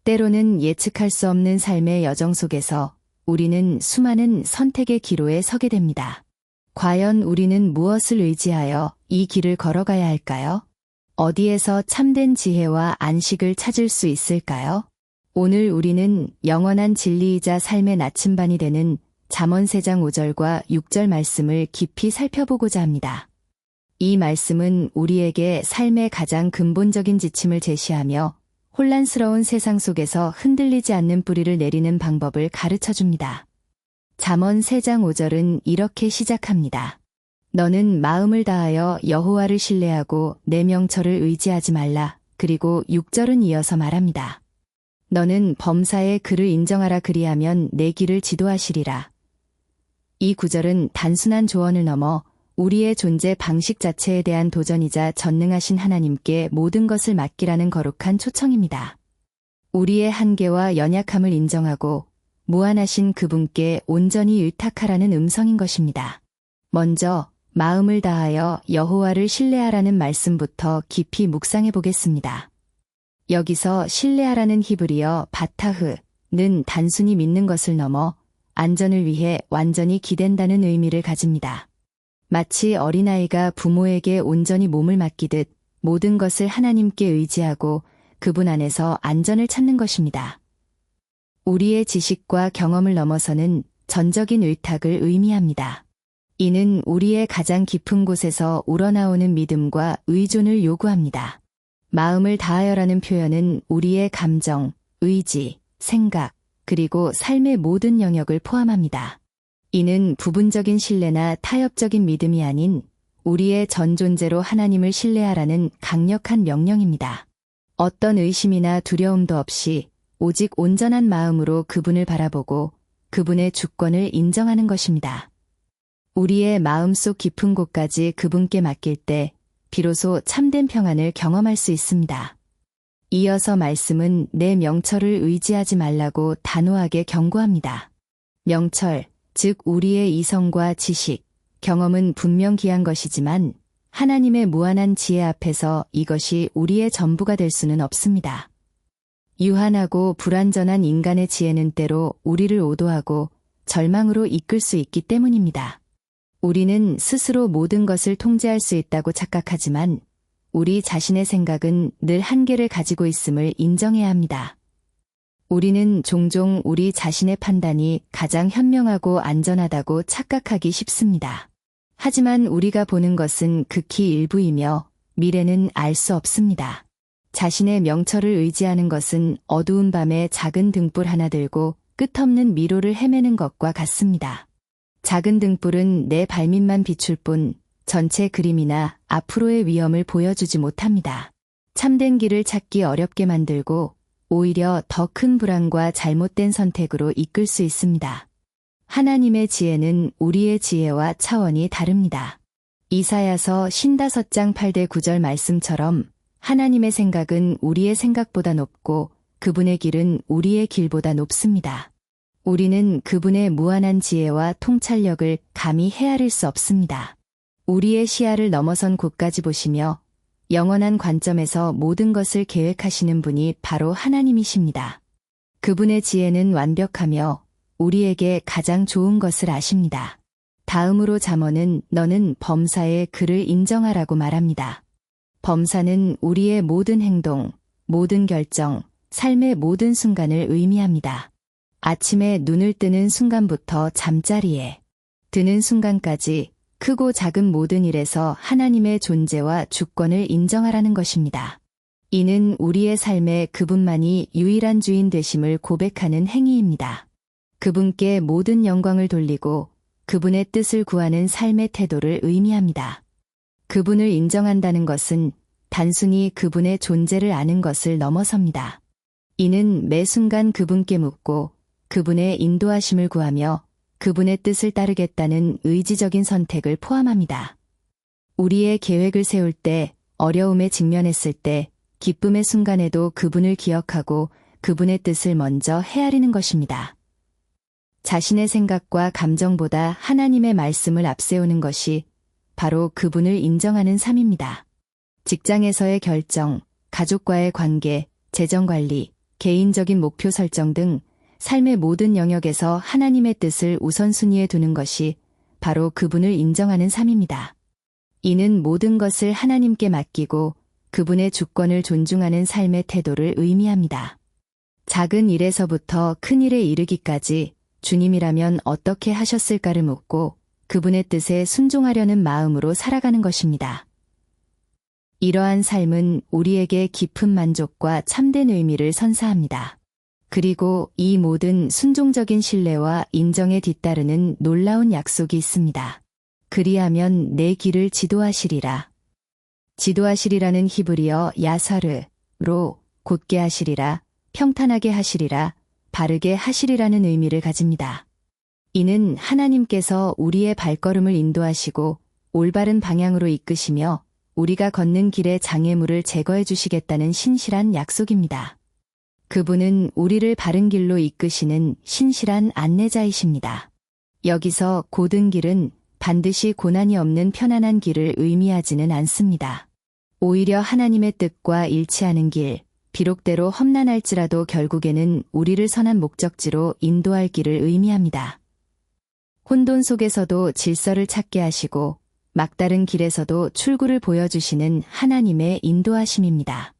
때로는 예측할 수 없는 삶의 여정 속에서 우리는 수많은 선택의 기로에 서게 됩니다. 과연 우리는 무엇을 의지하여 이 길을 걸어가야 할까요? 어디에서 참된 지혜와 안식을 찾을 수 있을까요? 오늘 우리는 영원한 진리이자 삶의 나침반이 되는 잠언 3장 5절과 6절 말씀을 깊이 살펴보고자 합니다. 이 말씀은 우리에게 삶의 가장 근본적인 지침을 제시하며 혼란스러운 세상 속에서 흔들리지 않는 뿌리를 내리는 방법을 가르쳐 줍니다. 잠언 3장 5절은 이렇게 시작합니다. 너는 마음을 다하여 여호와를 신뢰하고 내 명철을 의지하지 말라. 그리고 6절은 이어서 말합니다. 너는 범사의 그를 인정하라 그리하면 내 길을 지도하시리라. 이 구절은 단순한 조언을 넘어 우리의 존재 방식 자체에 대한 도전이자 전능하신 하나님께 모든 것을 맡기라는 거룩한 초청입니다. 우리의 한계와 연약함을 인정하고 무한하신 그분께 온전히 의탁하라는 음성인 것입니다. 먼저 마음을 다하여 여호와를 신뢰하라는 말씀부터 깊이 묵상해 보겠습니다. 여기서 신뢰하라는 히브리어 바타흐는 단순히 믿는 것을 넘어 안전을 위해 완전히 기댄다는 의미를 가집니다. 마치 어린아이가 부모에게 온전히 몸을 맡기듯 모든 것을 하나님께 의지하고 그분 안에서 안전을 찾는 것입니다. 우리의 지식과 경험을 넘어서는 전적인 의탁을 의미합니다. 이는 우리의 가장 깊은 곳에서 우러나오는 믿음과 의존을 요구합니다. 마음을 다하여라는 표현은 우리의 감정, 의지, 생각, 그리고 삶의 모든 영역을 포함합니다. 이는 부분적인 신뢰나 타협적인 믿음이 아닌 우리의 전 존재로 하나님을 신뢰하라는 강력한 명령입니다. 어떤 의심이나 두려움도 없이 오직 온전한 마음으로 그분을 바라보고 그분의 주권을 인정하는 것입니다. 우리의 마음속 깊은 곳까지 그분께 맡길 때 비로소 참된 평안을 경험할 수 있습니다. 이어서 말씀은 내 명철을 의지하지 말라고 단호하게 경고합니다. 명철, 즉 우리의 이성과 지식, 경험은 분명 귀한 것이지만 하나님의 무한한 지혜 앞에서 이것이 우리의 전부가 될 수는 없습니다. 유한하고 불완전한 인간의 지혜는 때로 우리를 오도하고 절망으로 이끌 수 있기 때문입니다. 우리는 스스로 모든 것을 통제할 수 있다고 착각하지만 우리 자신의 생각은 늘 한계를 가지고 있음을 인정해야 합니다. 우리는 종종 우리 자신의 판단이 가장 현명하고 안전하다고 착각하기 쉽습니다. 하지만 우리가 보는 것은 극히 일부이며 미래는 알 수 없습니다. 자신의 명철을 의지하는 것은 어두운 밤에 작은 등불 하나 들고 끝없는 미로를 헤매는 것과 같습니다. 작은 등불은 내 발밑만 비출 뿐 전체 그림이나 앞으로의 위험을 보여주지 못합니다. 참된 길을 찾기 어렵게 만들고 오히려 더 큰 불안과 잘못된 선택으로 이끌 수 있습니다. 하나님의 지혜는 우리의 지혜와 차원이 다릅니다. 이사야서 55장 8대 9절 말씀처럼 하나님의 생각은 우리의 생각보다 높고 그분의 길은 우리의 길보다 높습니다. 우리는 그분의 무한한 지혜와 통찰력을 감히 헤아릴 수 없습니다. 우리의 시야를 넘어선 곳까지 보시며 영원한 관점에서 모든 것을 계획하시는 분이 바로 하나님이십니다. 그분의 지혜는 완벽하며 우리에게 가장 좋은 것을 아십니다. 다음으로 잠언은 너는 범사의 그를 인정하라고 말합니다. 범사는 우리의 모든 행동, 모든 결정, 삶의 모든 순간을 의미합니다. 아침에 눈을 뜨는 순간부터 잠자리에 드는 순간까지 크고 작은 모든 일에서 하나님의 존재와 주권을 인정하라는 것입니다. 이는 우리의 삶에 그분만이 유일한 주인 되심을 고백하는 행위입니다. 그분께 모든 영광을 돌리고 그분의 뜻을 구하는 삶의 태도를 의미합니다. 그분을 인정한다는 것은 단순히 그분의 존재를 아는 것을 넘어섭니다. 이는 매 순간 그분께 묻고 그분의 인도하심을 구하며 그분의 뜻을 따르겠다는 의지적인 선택을 포함합니다. 우리의 계획을 세울 때, 어려움에 직면했을 때, 기쁨의 순간에도 그분을 기억하고 그분의 뜻을 먼저 헤아리는 것입니다. 자신의 생각과 감정보다 하나님의 말씀을 앞세우는 것이 바로 그분을 인정하는 삶입니다. 직장에서의 결정, 가족과의 관계, 재정관리, 개인적인 목표 설정 등 삶의 모든 영역에서 하나님의 뜻을 우선순위에 두는 것이 바로 그분을 인정하는 삶입니다. 이는 모든 것을 하나님께 맡기고 그분의 주권을 존중하는 삶의 태도를 의미합니다. 작은 일에서부터 큰 일에 이르기까지 주님이라면 어떻게 하셨을까를 묻고 그분의 뜻에 순종하려는 마음으로 살아가는 것입니다. 이러한 삶은 우리에게 깊은 만족과 참된 의미를 선사합니다. 그리고 이 모든 순종적인 신뢰와 인정에 뒤따르는 놀라운 약속이 있습니다. 그리하면 내 길을 지도하시리라. 지도하시리라는 히브리어 야사르로 곧게 하시리라, 평탄하게 하시리라, 바르게 하시리라는 의미를 가집니다. 이는 하나님께서 우리의 발걸음을 인도하시고 올바른 방향으로 이끄시며 우리가 걷는 길의 장애물을 제거해 주시겠다는 신실한 약속입니다. 그분은 우리를 바른 길로 이끄시는 신실한 안내자이십니다. 여기서 고든 길은 반드시 고난이 없는 편안한 길을 의미하지는 않습니다. 오히려 하나님의 뜻과 일치하는 길, 비록대로 험난할지라도 결국에는 우리를 선한 목적지로 인도할 길을 의미합니다. 혼돈 속에서도 질서를 찾게 하시고 막다른 길에서도 출구를 보여주시는 하나님의 인도하심입니다.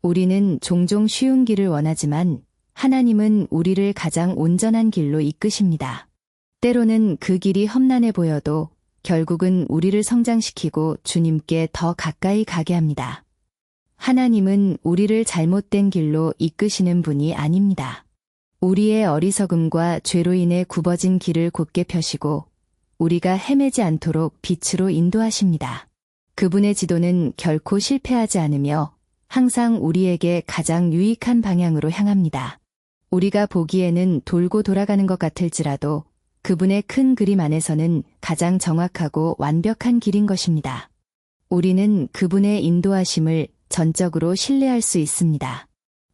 우리는 종종 쉬운 길을 원하지만 하나님은 우리를 가장 온전한 길로 이끄십니다. 때로는 그 길이 험난해 보여도 결국은 우리를 성장시키고 주님께 더 가까이 가게 합니다. 하나님은 우리를 잘못된 길로 이끄시는 분이 아닙니다. 우리의 어리석음과 죄로 인해 굽어진 길을 곧게 펴시고 우리가 헤매지 않도록 빛으로 인도하십니다. 그분의 지도는 결코 실패하지 않으며 항상 우리에게 가장 유익한 방향으로 향합니다. 우리가 보기에는 돌고 돌아가는 것 같을지라도 그분의 큰 그림 안에서는 가장 정확하고 완벽한 길인 것입니다. 우리는 그분의 인도하심을 전적으로 신뢰할 수 있습니다.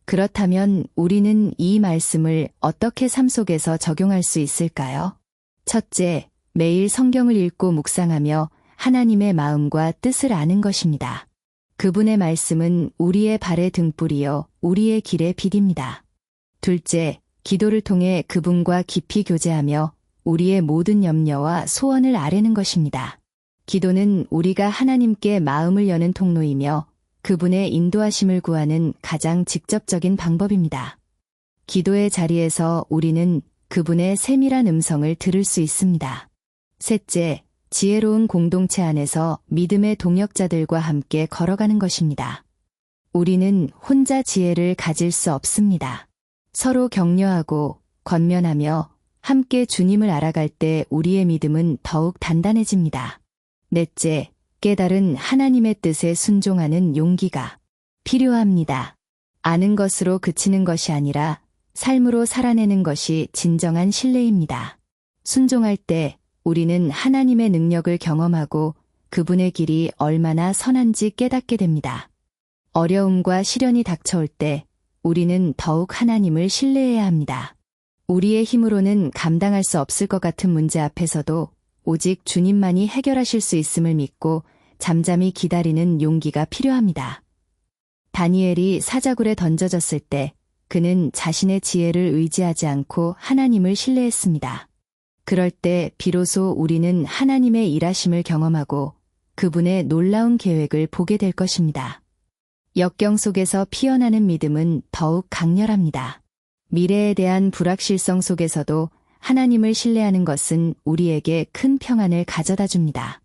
그렇다면 우리는 이 말씀을 어떻게 삶 속에서 적용할 수 있을까요? 첫째, 매일 성경을 읽고 묵상하며 하나님의 마음과 뜻을 아는 것입니다. 그분의 말씀은 우리의 발의 등불이요 우리의 길의 빛입니다. 둘째, 기도를 통해 그분과 깊이 교제하며 우리의 모든 염려와 소원을 아뢰는 것입니다. 기도는 우리가 하나님께 마음을 여는 통로이며 그분의 인도하심을 구하는 가장 직접적인 방법입니다. 기도의 자리에서 우리는 그분의 세밀한 음성을 들을 수 있습니다. 셋째, 지혜로운 공동체 안에서 믿음의 동역자들과 함께 걸어가는 것입니다. 우리는 혼자 지혜를 가질 수 없습니다. 서로 격려하고 권면하며 함께 주님을 알아갈 때 우리의 믿음은 더욱 단단해집니다. 넷째, 깨달은 하나님의 뜻에 순종하는 용기가 필요합니다. 아는 것으로 그치는 것이 아니라 삶으로 살아내는 것이 진정한 신뢰입니다. 순종할 때 우리는 하나님의 능력을 경험하고 그분의 길이 얼마나 선한지 깨닫게 됩니다. 어려움과 시련이 닥쳐올 때 우리는 더욱 하나님을 신뢰해야 합니다. 우리의 힘으로는 감당할 수 없을 것 같은 문제 앞에서도 오직 주님만이 해결하실 수 있음을 믿고 잠잠히 기다리는 용기가 필요합니다. 다니엘이 사자굴에 던져졌을 때 그는 자신의 지혜를 의지하지 않고 하나님을 신뢰했습니다. 그럴 때 비로소 우리는 하나님의 일하심을 경험하고 그분의 놀라운 계획을 보게 될 것입니다. 역경 속에서 피어나는 믿음은 더욱 강렬합니다. 미래에 대한 불확실성 속에서도 하나님을 신뢰하는 것은 우리에게 큰 평안을 가져다 줍니다.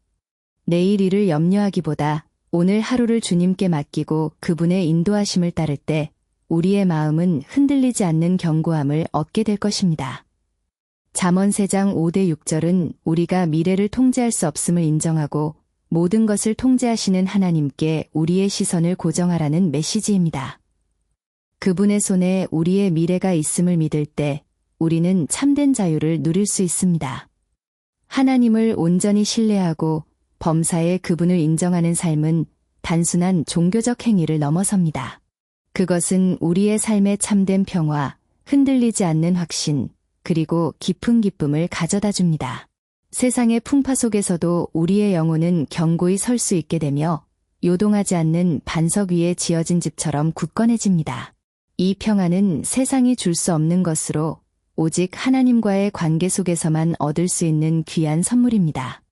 내일 일을 염려하기보다 오늘 하루를 주님께 맡기고 그분의 인도하심을 따를 때 우리의 마음은 흔들리지 않는 견고함을 얻게 될 것입니다. 잠언 3장 5-6절은 우리가 미래를 통제할 수 없음을 인정하고 모든 것을 통제하시는 하나님께 우리의 시선을 고정하라는 메시지입니다. 그분의 손에 우리의 미래가 있음을 믿을 때 우리는 참된 자유를 누릴 수 있습니다. 하나님을 온전히 신뢰하고 범사에 그분을 인정하는 삶은 단순한 종교적 행위를 넘어섭니다. 그것은 우리의 삶에 참된 평화, 흔들리지 않는 확신, 그리고 깊은 기쁨을 가져다 줍니다. 세상의 풍파 속에서도 우리의 영혼은 견고히 설 수 있게 되며 요동하지 않는 반석 위에 지어진 집처럼 굳건해집니다. 이 평안은 세상이 줄 수 없는 것으로 오직 하나님과의 관계 속에서만 얻을 수 있는 귀한 선물입니다.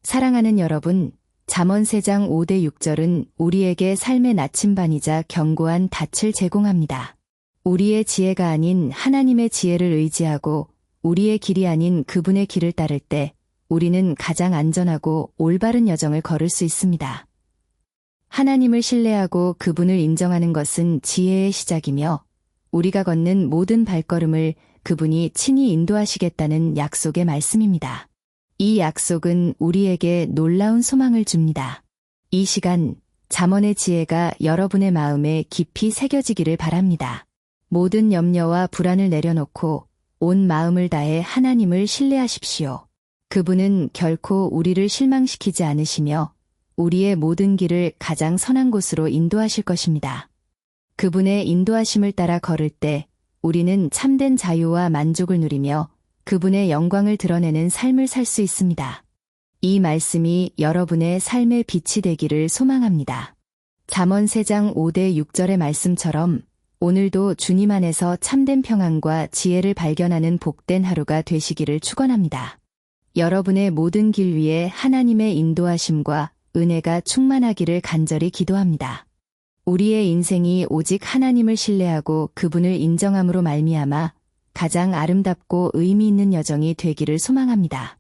사랑하는 여러분, 잠언 3장 5대 6절은 우리에게 삶의 나침반이자 견고한 닻을 제공합니다. 우리의 지혜가 아닌 하나님의 지혜를 의지하고 우리의 길이 아닌 그분의 길을 따를 때 우리는 가장 안전하고 올바른 여정을 걸을 수 있습니다. 하나님을 신뢰하고 그분을 인정하는 것은 지혜의 시작이며 우리가 걷는 모든 발걸음을 그분이 친히 인도하시겠다는 약속의 말씀입니다. 이 약속은 우리에게 놀라운 소망을 줍니다. 이 시간 잠언의 지혜가 여러분의 마음에 깊이 새겨지기를 바랍니다. 모든 염려와 불안을 내려놓고 온 마음을 다해 하나님을 신뢰하십시오. 그분은 결코 우리를 실망시키지 않으시며 우리의 모든 길을 가장 선한 곳으로 인도하실 것입니다. 그분의 인도하심을 따라 걸을 때 우리는 참된 자유와 만족을 누리며 그분의 영광을 드러내는 삶을 살 수 있습니다. 이 말씀이 여러분의 삶의 빛이 되기를 소망합니다. 잠언 3장 5대 6절의 말씀처럼 오늘도 주님 안에서 참된 평안과 지혜를 발견하는 복된 하루가 되시기를 축원합니다. 여러분의 모든 길 위에 하나님의 인도하심과 은혜가 충만하기를 간절히 기도합니다. 우리의 인생이 오직 하나님을 신뢰하고 그분을 인정함으로 말미암아 가장 아름답고 의미 있는 여정이 되기를 소망합니다.